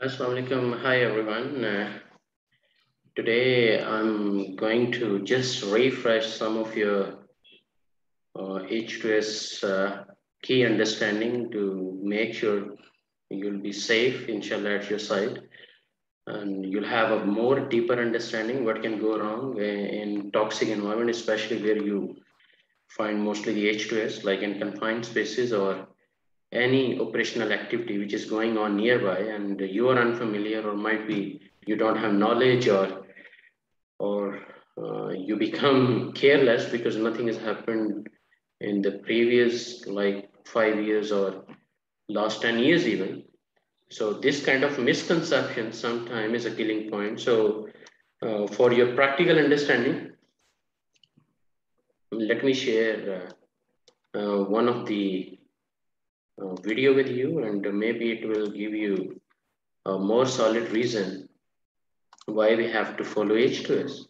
Assalamu alaikum. Hi everyone. Today I'm going to just refresh some of your H2S key understanding to make sure you'll be safe, inshallah, at your site, and you'll have a more deeper understanding what can go wrong in toxic environment, especially where you find mostly the H2S, like in confined spaces or any operational activity which is going on nearby, and you are unfamiliar or might be you don't have knowledge or you become careless because nothing has happened in the previous like 5 years or last 10 years even. So this kind of misconception sometimes is a killing point. So for your practical understanding, let me share one of the video with you, and maybe it will give you a more solid reason why we have to follow H2S.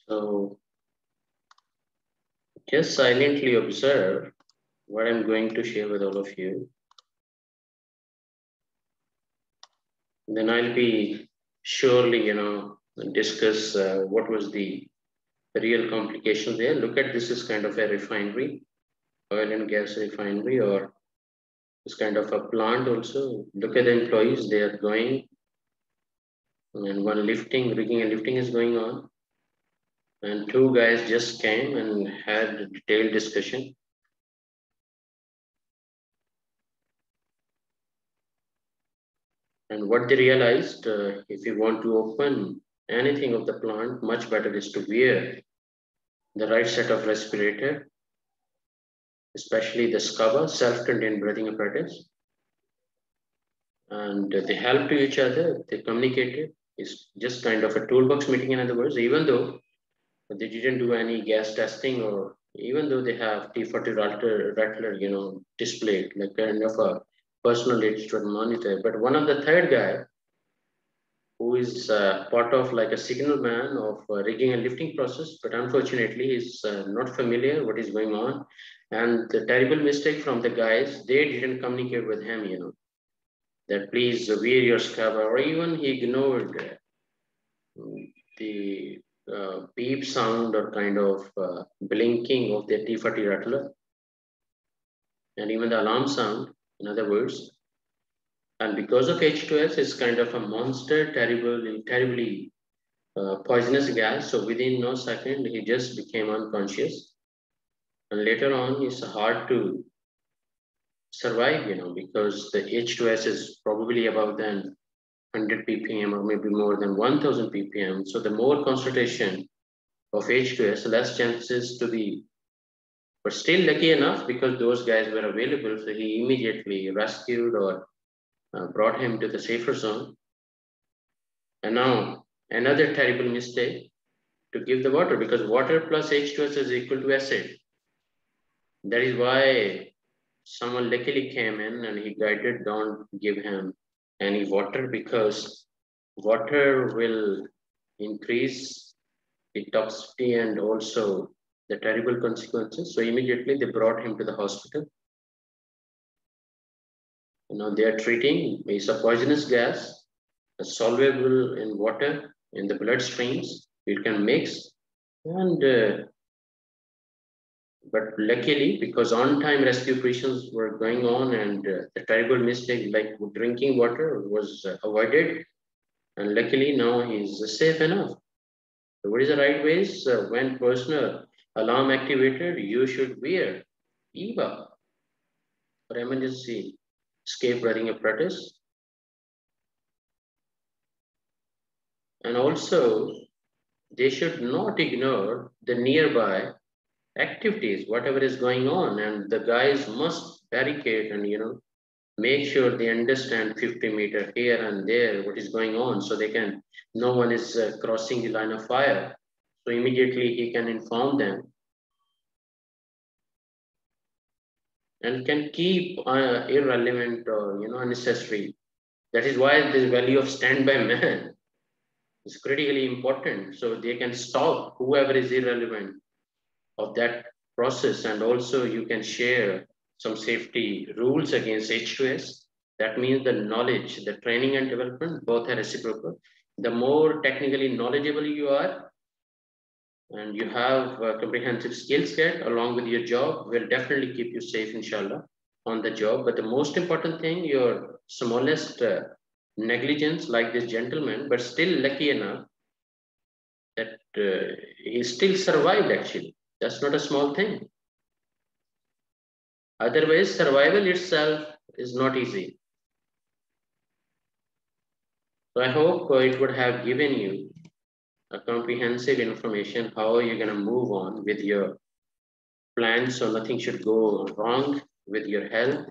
So just silently observe what I'm going to share with all of you. Then I'll be surely, discuss what was the real complication there. Look at this is kind of a refinery, oil and gas refinery, or this kind of a plant also. Look at the employees, they are going, and one lifting, rigging and lifting is going on. And two guys just came and had a detailed discussion. And what they realized, if you want to open anything of the plant, much better is to wear the right set of respirator, especially the SCABA, self-contained breathing apparatus. And they help to each other, they communicated. It's just kind of a toolbox meeting, in other words, even though they didn't do any gas testing, or even though they have T40 Rattler, displayed like kind of a personal instrument monitor. But one of the third guy who is part of like a signal man of rigging and lifting process, but unfortunately he's not familiar what is going on. And the terrible mistake from the guys, they didn't communicate with him, that please wear your scarf, or even he ignored the beep sound or kind of blinking of the T40 rattler, and even the alarm sound, in other words. And because of H2S, it's kind of a monster, terribly poisonous gas. So within no second, he just became unconscious. And later on, it's hard to survive, because the H2S is probably about than 100 ppm or maybe more than 1000 ppm. So the more concentration of H2S, less chances to be. But still lucky enough because those guys were available, so he immediately rescued or brought him to the safer zone. And now another terrible mistake to give the water, because water plus H2S is equal to acid. That is why someone luckily came in and he guided, don't give him any water because water will increase the toxicity and also the terrible consequences. So immediately they brought him to the hospital. They are treating, it's a poisonous gas, soluble in water, in the blood streams. It can mix, and but luckily, because on-time rescue operations were going on, and the terrible mistake like drinking water was avoided, and luckily now he's safe enough. So what is the right ways? When personal alarm activated, you should wear EVA or emergency escape breathing apparatus. And also, they should not ignore the nearby activities, whatever is going on, and the guys must barricade and make sure they understand 50 meter here and there, what is going on, so they can, no one is crossing the line of fire. So immediately he can inform them and can keep irrelevant or unnecessary. That is why this value of standby man is critically important. So they can stop whoever is irrelevant of that process, and also you can share some safety rules against H2S. That means the knowledge, the training and development, both are reciprocal. The more technically knowledgeable you are, and you have a comprehensive skill set along with your job, will definitely keep you safe, inshallah, on the job. But the most important thing, your smallest negligence, like this gentleman, but still lucky enough that he still survived actually. That's not a small thing. Otherwise, survival itself is not easy. So I hope it would have given you a comprehensive information how you're going to move on with your plans, so nothing should go wrong with your health.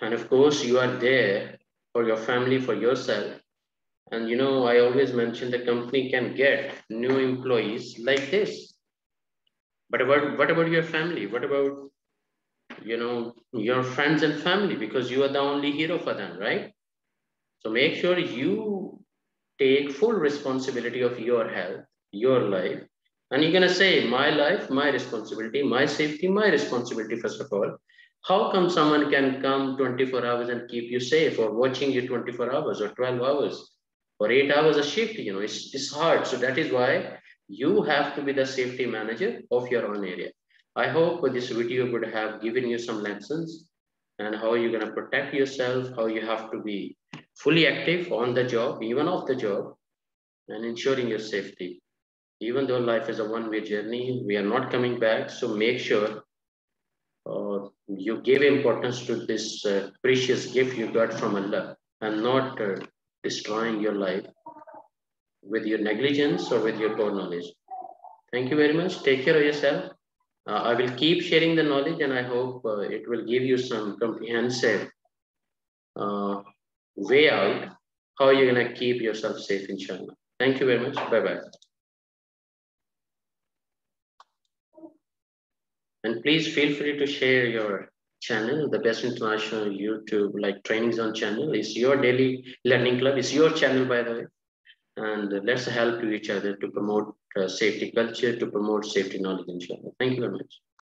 And of course, you are there for your family, for yourself. And I always mention the company can get new employees like this. But what about your family? What about your friends and family? Because you are the only hero for them, right? So make sure you take full responsibility of your health, your life. And you're going to say, my life, my responsibility, my safety, my responsibility, first of all. How come someone can come 24 hours and keep you safe, or watching you 24 hours or 12 hours or 8 hours a shift? It's hard. So that is why you have to be the safety manager of your own area. I hope this video would have given you some lessons and how you're going to protect yourself, how you have to be fully active on the job, even off the job, and ensuring your safety. Even though life is a one-way journey, we are not coming back. So make sure you give importance to this precious gift you got from Allah, and not destroying your life with your negligence or with your poor knowledge. Thank you very much. Take care of yourself. I will keep sharing the knowledge, and I hope it will give you some comprehensive way out how you're going to keep yourself safe, inshallah. Thank you very much. Bye-bye. And please feel free to share your channel. The Best International YouTube like Training Zone channel is your daily learning club. It's your channel, by the way. And let's help to each other to promote safety culture, to promote safety knowledge, inshallah. Thank you very much.